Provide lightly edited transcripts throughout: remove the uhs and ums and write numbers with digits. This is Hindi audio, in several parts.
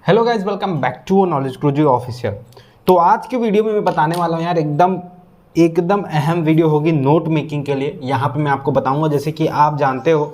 Hello guys, welcome back to knowledge Guruji official. तो आज के वीडियो में मैं बताने वाला हूँ यार एकदम अहम वीडियो होगी नोट मेकिंग के लिए। यहाँ पे मैं आपको बताऊँगा, जैसे कि आप जानते हो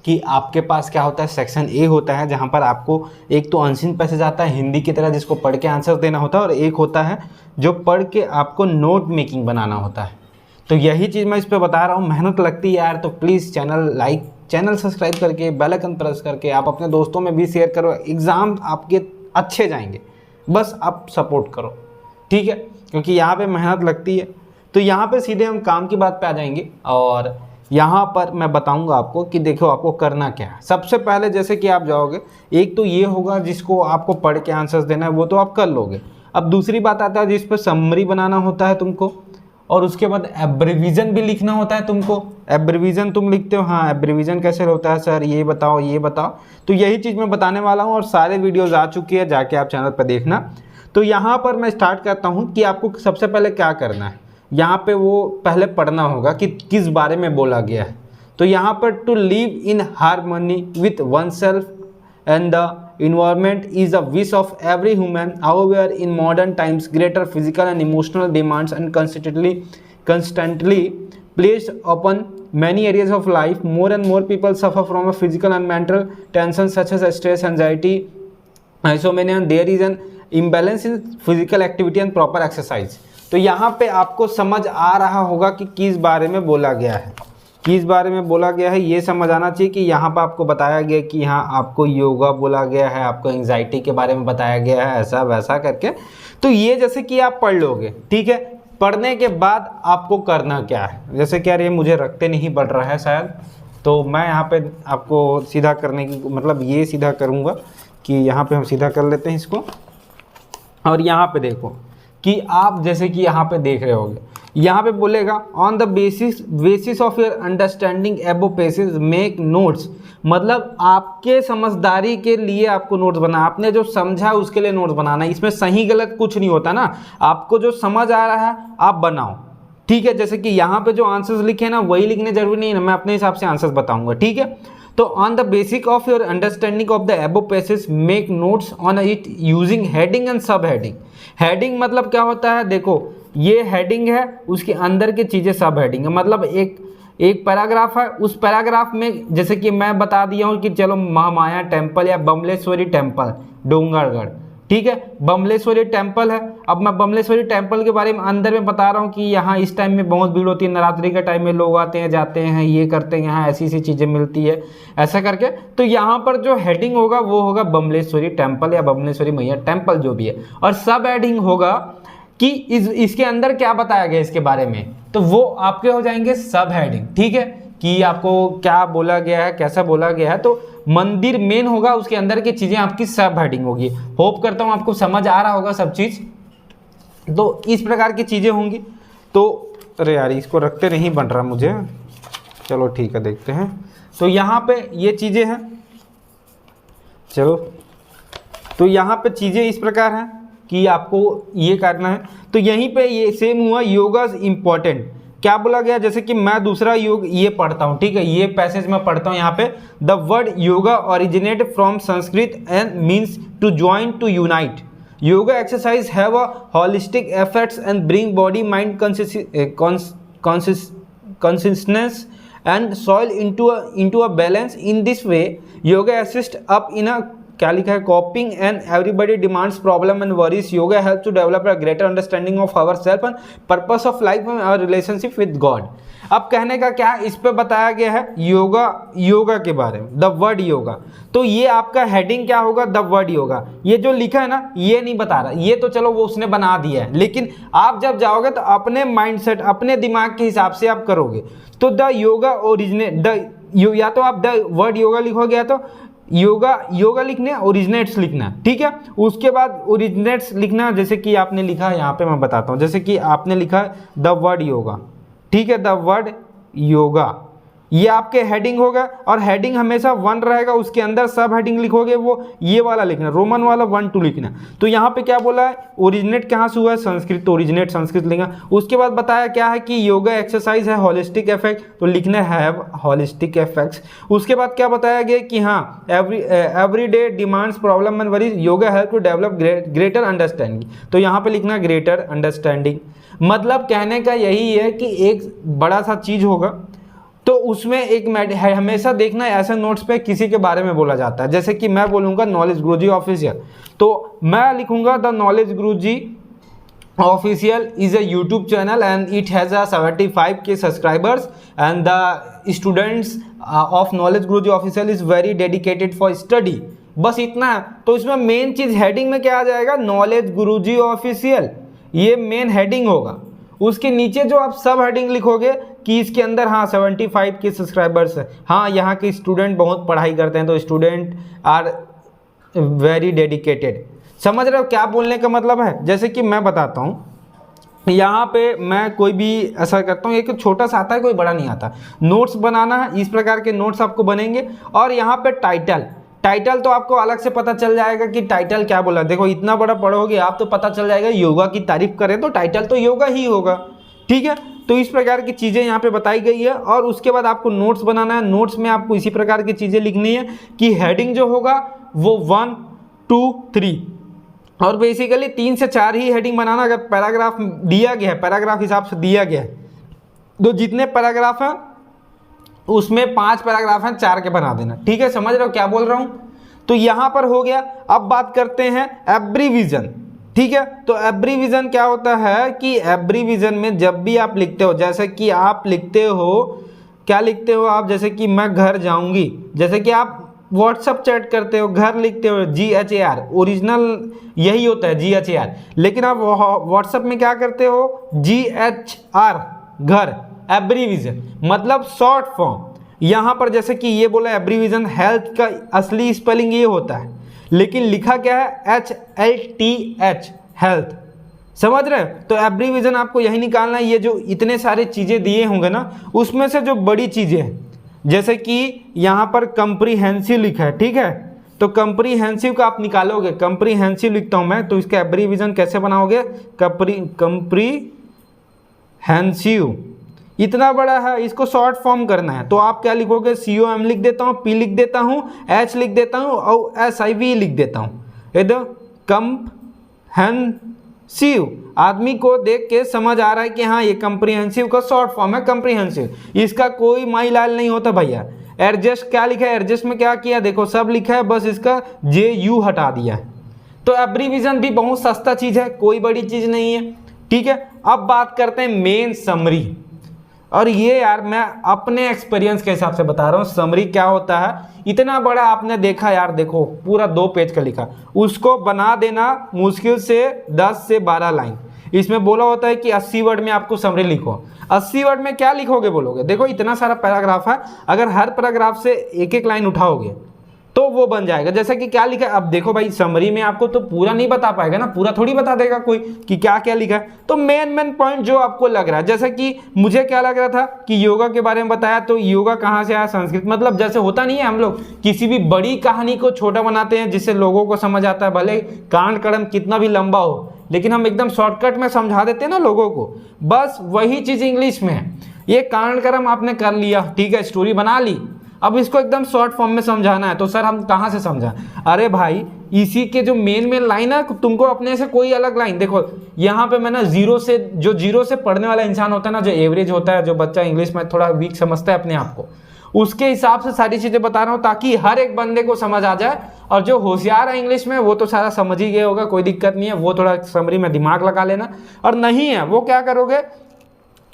कि आपके पास क्या होता है, सेक्शन ए होता है जहाँ पर आपको एक तो अनसीन पैसेज आता है हिंदी की तरह जिसको पढ़ के आंसर देना होता है, और एक होता है जो पढ़ के आपको नोट मेकिंग बनाना होता है। तो यही चीज़ मैं इस पर बता रहा हूँ। मेहनत लगती है यार, तो प्लीज़ चैनल सब्सक्राइब करके बेल आइकन प्रेस करके आप अपने दोस्तों में भी शेयर करो। एग्ज़ाम आपके अच्छे जाएंगे, बस आप सपोर्ट करो, ठीक है, क्योंकि यहाँ पे मेहनत लगती है। तो यहाँ पे सीधे हम काम की बात पे आ जाएंगे, और यहाँ पर मैं बताऊंगा आपको कि देखो आपको करना क्या है। सबसे पहले जैसे कि आप जाओगे, एक तो ये होगा जिसको आपको पढ़ के आंसर्स देना है, वो तो आप कर लोगे। अब दूसरी बात आता है जिस पर समरी बनाना होता है तुमको, और उसके बाद एब्रीविजन भी लिखना होता है तुमको। एब्रीविजन तुम लिखते हो, हाँ एब्रीविजन कैसे होता है सर, ये बताओ ये बताओ। तो यही चीज़ मैं बताने वाला हूँ, और सारे वीडियोस आ चुकी है, जाके आप चैनल पर देखना। तो यहाँ पर मैं स्टार्ट करता हूँ कि आपको सबसे पहले क्या करना है। यहाँ पे वो पहले पढ़ना होगा कि किस बारे में बोला गया है। तो यहाँ पर to live in harmony with one self and the environment is a wish of every human. However, in modern times, greater physical and emotional demands and constantly placed upon many areas of life. More and more people suffer from a physical and mental tensions such as stress, anxiety, insomnia, and there is an imbalance in physical activity and proper exercise. तो यहाँ पे आपको समझ आ रहा होगा कि किस बारे में बोला गया है, किस बारे में बोला गया है। ये समझ आना चाहिए कि यहाँ पर आपको बताया गया कि यहाँ आपको योगा बोला गया है, आपको एंजाइटी के बारे में बताया गया है, ऐसा वैसा करके। तो ये जैसे कि आप पढ़ लोगे, ठीक है। पढ़ने के बाद आपको करना क्या है, जैसे कि यार ये मुझे रखते नहीं पड़ रहा है शायद, तो मैं यहाँ पे आपको सीधा करने की मतलब ये सीधा करूँगा कि यहाँ पे हम सीधा कर लेते हैं इसको। और यहाँ पे देखो कि आप जैसे कि यहाँ पे देख रहे होगे, यहाँ पे बोलेगा on the basis of your understanding एबो पेसेज मेक नोट्स। मतलब आपके समझदारी के लिए आपको नोट्स बना, आपने जो समझा उसके लिए नोट्स बनाना है। इसमें सही गलत कुछ नहीं होता ना, आपको जो समझ आ रहा है आप बनाओ, ठीक है। जैसे कि यहाँ पे जो आंसर्स लिखे हैं ना वही लिखने जरूरी नहीं है, मैं अपने हिसाब से आंसर्स बताऊंगा, ठीक है। तो on the basic of your understanding of the एबो passage make notes on it using heading and सब हेडिंग। हेडिंग मतलब क्या होता है, देखो ये हेडिंग है, उसके अंदर की चीज़ें सब हेडिंग है। मतलब एक पैराग्राफ है, उस पैराग्राफ में जैसे कि मैं बता दिया हूँ कि चलो महामाया टेम्पल या बमलेश्वरी टेम्पल डोंगरगढ़, ठीक है, बमलेश्वरी टेम्पल है। अब मैं बमलेश्वरी टेम्पल के बारे में अंदर में बता रहा हूँ कि यहाँ इस टाइम में बहुत भीड़ होती है, नवरात्रि के टाइम में लोग आते हैं जाते हैं, ये करते हैं, यहाँ ऐसी चीज़ें मिलती है, ऐसा करके। तो यहाँ पर जो हेडिंग होगा वो होगा बमलेश्वरी टेम्पल या बमलेश्वरी मैया टेम्पल जो भी है, और सब हेडिंग होगा कि इसके अंदर क्या बताया गया इसके बारे में, तो वो आपके हो जाएंगे सब हेडिंग, ठीक है, कि आपको क्या बोला गया है, कैसा बोला गया है। तो मंदिर मेन होगा, उसके अंदर की चीज़ें आपकी सब हेडिंग होगी। होप करता हूँ आपको समझ आ रहा होगा सब चीज़। तो इस प्रकार की चीज़ें होंगी। तो अरे यार इसको रखते नहीं बन रहा मुझे, चलो ठीक है देखते हैं। तो यहाँ पे ये चीज़ें हैं, चलो तो यहाँ पे चीज़ें इस प्रकार हैं कि आपको ये करना है। तो यहीं पे ये सेम हुआ, योगा इम्पॉर्टेंट क्या बोला गया, जैसे कि मैं दूसरा योग ये पढ़ता हूँ, ठीक है, ये पैसेज मैं पढ़ता हूँ। यहाँ पे the word yoga originate from Sanskrit and means to join to unite. Yoga exercise have a holistic effects and bring body mind consciousness and soil into a balance. In this way yoga assists up in a क्या लिखा है, coping and everybody demands problem and worries. Yoga help to develop a greater understanding of our self and purpose of life and our relationship with God. अब कहने का क्या, इस पे बताया गया है योगा के बारे में, द वर्ड योगा। तो ये आपका हेडिंग क्या होगा, द वर्ड योगा। ये जो लिखा है ना ये नहीं बता रहा, ये तो चलो वो उसने बना दिया है, लेकिन आप जब जाओगे तो अपने माइंडसेट अपने दिमाग के हिसाब से आप करोगे। तो द योगा ओरिजिनेट या तो आप द वर्ड योगा लिखोगे, या तो योगा लिखना, ओरिजिनेट्स लिखना, ठीक है। उसके बाद ओरिजिनेट्स लिखना, जैसे कि आपने लिखा है यहाँ पे मैं बताता हूँ, जैसे कि आपने लिखा द वर्ड योगा, ठीक है, द वर्ड योगा, ये आपके हेडिंग होगा और हेडिंग हमेशा 1 रहेगा, उसके अंदर सब हेडिंग लिखोगे वो ये वाला लिखना, रोमन वाला 1 2 लिखना। तो यहाँ पे क्या बोला है, ओरिजिनेट कहाँ से हुआ है, संस्कृत, तो ओरिजिनेट संस्कृत लिखा। उसके बाद बताया क्या है कि योगा एक्सरसाइज है होलिस्टिक इफेक्ट, तो लिखना है होलिस्टिक इफेक्ट्स। उसके बाद क्या बताया गया कि हाँ every day demands problem and worries, yoga help to develop greater understanding, तो यहाँ पे लिखना ग्रेटर अंडरस्टैंडिंग। मतलब कहने का यही है कि एक बड़ा सा चीज़ होगा तो उसमें एक हमेशा देखना ऐसे नोट्स पे किसी के बारे में बोला जाता है। जैसे कि मैं बोलूँगा नॉलेज गुरुजी ऑफिशियल, तो मैं लिखूँगा the knowledge Guruji official is a YouTube channel and it has a 75K subscribers and the students of knowledge Guruji official is very dedicated for study, बस इतना है। तो इसमें मेन चीज़ हेडिंग में क्या आ जाएगा, नॉलेज गुरुजी ऑफिशियल, ये मेन हेडिंग होगा। उसके नीचे जो आप सब हेडिंग लिखोगे कि इसके अंदर हाँ 75K सब्सक्राइबर्स है, हाँ यहाँ के स्टूडेंट बहुत पढ़ाई करते हैं, तो स्टूडेंट आर वेरी डेडिकेटेड। समझ रहे हो क्या बोलने का मतलब है। जैसे कि मैं बताता हूँ, यहाँ पे मैं कोई भी ऐसा करता हूँ, एक छोटा सा आता है, कोई बड़ा नहीं आता। नोट्स बनाना है, इस प्रकार के नोट्स आपको बनेंगे। और यहाँ पे टाइटल तो आपको अलग से पता चल जाएगा कि टाइटल क्या बोला। देखो इतना बड़ा पढ़ोगे आप तो पता चल जाएगा, योगा की तारीफ करें तो टाइटल तो योगा ही होगा, ठीक है। तो इस प्रकार की चीज़ें यहाँ पे बताई गई है। और उसके बाद आपको नोट्स बनाना है, नोट्स में आपको इसी प्रकार की चीज़ें लिखनी है कि हेडिंग जो होगा वो 1 2 3 और बेसिकली 3 से 4 ही हेडिंग बनाना। अगर पैराग्राफ दिया गया है, पैराग्राफ हिसाब से दिया गया है, तो जितने पैराग्राफ हैं उसमें 5 पैराग्राफ हैं, 4 के बना देना, ठीक है। समझ रहे हो क्या बोल रहा हूँ। तो यहाँ पर हो गया। अब बात करते हैं एब्रीविजन, ठीक है। तो एब्रीविजन क्या होता है कि एब्रीविजन में जब भी आप लिखते हो, जैसे कि आप लिखते हो, क्या लिखते हो आप, जैसे कि मैं घर जाऊंगी, जैसे कि आप व्हाट्सअप चैट करते हो, घर लिखते हो GHAR, ओरिजिनल यही होता है GHAR, लेकिन आप व्हाट्सअप में क्या करते हो GHR, घर। एब्रीविजन मतलब शॉर्ट फॉर्म। यहाँ पर जैसे कि ये बोला एब्रीविजन, हेल्थ का असली स्पेलिंग ये होता है, लेकिन लिखा क्या है HLTH, हेल्थ। समझ रहे हैं। तो एब्रीविजन आपको यही निकालना है। ये जो इतने सारे चीज़ें दिए होंगे ना, उसमें से जो बड़ी चीज़ें हैं, जैसे कि यहाँ पर कंप्रीहेंसिव लिखा है, ठीक है। तो कंप्रीहेंसिव का आप निकालोगे, कंप्रीहेंसिव लिखता हूँ मैं, तो इसका एब्रीविजन कैसे बनाओगे, कंप्रीहेंसिव इतना बड़ा है, इसको शॉर्ट फॉर्म करना है। तो आप क्या लिखोगे, COM लिख देता हूँ, P लिख देता हूँ, H लिख देता हूँ और SIV लिख देता हूँ। एकदम कंप्रीहेंसिव, आदमी को देख के समझ आ रहा है कि हाँ ये कंप्रीहेंसिव का शॉर्ट फॉर्म है, कंप्रीहेंसिव। इसका कोई माई लाल नहीं होता भैया। एडजस्ट क्या लिखा है, एडजस्ट में क्या किया, देखो सब लिखा है, बस इसका JU हटा दिया है। तो एब्रीविजन भी बहुत सस्ता चीज़ है, कोई बड़ी चीज़ नहीं है, ठीक है। अब बात करते हैं मेन समरी। और ये यार मैं अपने एक्सपीरियंस के हिसाब से बता रहा हूँ, समरी क्या होता है। इतना बड़ा आपने देखा यार, देखो पूरा 2 पेज का लिखा, उसको बना देना मुश्किल से 10 से 12 लाइन। इसमें बोला होता है कि 80 वर्ड में आपको समरी लिखो। 80 वर्ड में क्या लिखोगे बोलोगे, देखो इतना सारा पैराग्राफ है, अगर हर पैराग्राफ से एक एक लाइन उठाओगे तो वो बन जाएगा। जैसे कि क्या लिखा है, अब देखो भाई समरी में आपको तो पूरा नहीं बता पाएगा ना, पूरा थोड़ी बता देगा कोई कि क्या क्या लिखा है। तो मेन पॉइंट जो आपको लग रहा है, जैसे कि मुझे क्या लग रहा था कि योगा के बारे में बताया, तो योगा कहाँ से आया, संस्कृत। मतलब जैसे होता नहीं है, हम लोग किसी भी बड़ी कहानी को छोटा बनाते हैं जिससे लोगों को समझ आता है, भले कांड कर्म कितना भी लंबा हो, लेकिन हम एकदम शॉर्टकट में समझा देते हैं ना लोगों को। बस वही चीज़ इंग्लिश में है। ये कांड कर्म आपने कर लिया, ठीक है, स्टोरी बना ली, अब इसको एकदम शॉर्ट फॉर्म में समझाना है, तो सर हम कहाँ से समझाएं। अरे भाई इसी के जो मेन लाइन है, तुमको अपने से कोई अलग लाइन, देखो यहाँ पे मैं ना जीरो से पढ़ने वाला इंसान होता है ना, जो एवरेज होता है, जो बच्चा इंग्लिश में थोड़ा वीक समझता है अपने आप को, उसके हिसाब से सारी चीज़ें बता रहा हूँ ताकि हर एक बंदे को समझ आ जाए। और जो होशियार है इंग्लिश में वो तो सारा समझ ही गया होगा, कोई दिक्कत नहीं है, वो थोड़ा समरी में दिमाग लगा लेना। और नहीं है वो क्या करोगे,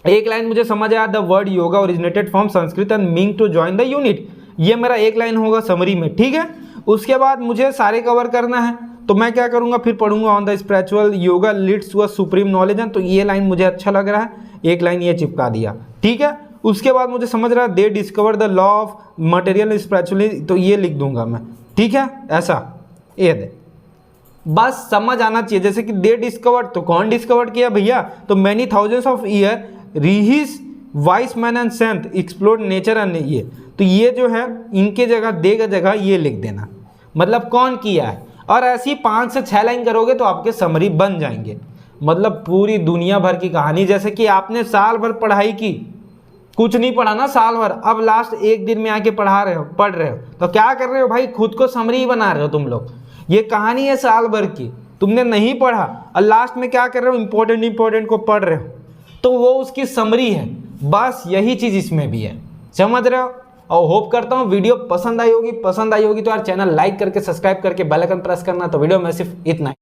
एक लाइन मुझे समझ आया, the word yoga originated from Sanskrit and mean to join the unit, ये मेरा एक लाइन होगा समरी में, ठीक है। उसके बाद मुझे सारे कवर करना है, तो मैं क्या करूँगा, फिर पढ़ूंगा on the spiritual yoga leads to a supreme knowledge, तो ये लाइन मुझे अच्छा लग रहा है, एक लाइन ये चिपका दिया, ठीक है। उसके बाद मुझे समझ रहा है दे discover the law of material spiritually, तो ये लिख दूंगा मैं, ठीक है, ऐसा ये दे, बस समझ आना चाहिए। जैसे कि दे डिस्कवर्ड, तो कौन डिस्कवर्ड किया भैया, तो मैनी थाउजेंड्स ऑफ ईयर रीहिस vice man and सेंथ explore nature and ये, तो ये जो है इनके जगह ये लिख देना, मतलब कौन किया है। और ऐसी 5 से 6 लाइन करोगे तो आपके समरी बन जाएंगे। मतलब पूरी दुनिया भर की कहानी, जैसे कि आपने साल भर पढ़ाई की, कुछ नहीं पढ़ा ना साल भर, अब लास्ट एक दिन में आके पढ़ रहे हो, तो क्या कर रहे हो भाई, खुद को समरी बना रहे हो तुम लोग। ये कहानी है साल भर की, तुमने नहीं पढ़ा और लास्ट में क्या कर रहे हो, इंपॉर्टेंट को पढ़ रहे हो, तो वो उसकी समरी है। बस यही चीज़ इसमें भी है, समझ रहे हो। और होप करता हूँ वीडियो पसंद आई होगी तो यार चैनल लाइक करके सब्सक्राइब करके बेल आइकन प्रेस करना। तो वीडियो में सिर्फ इतना ही।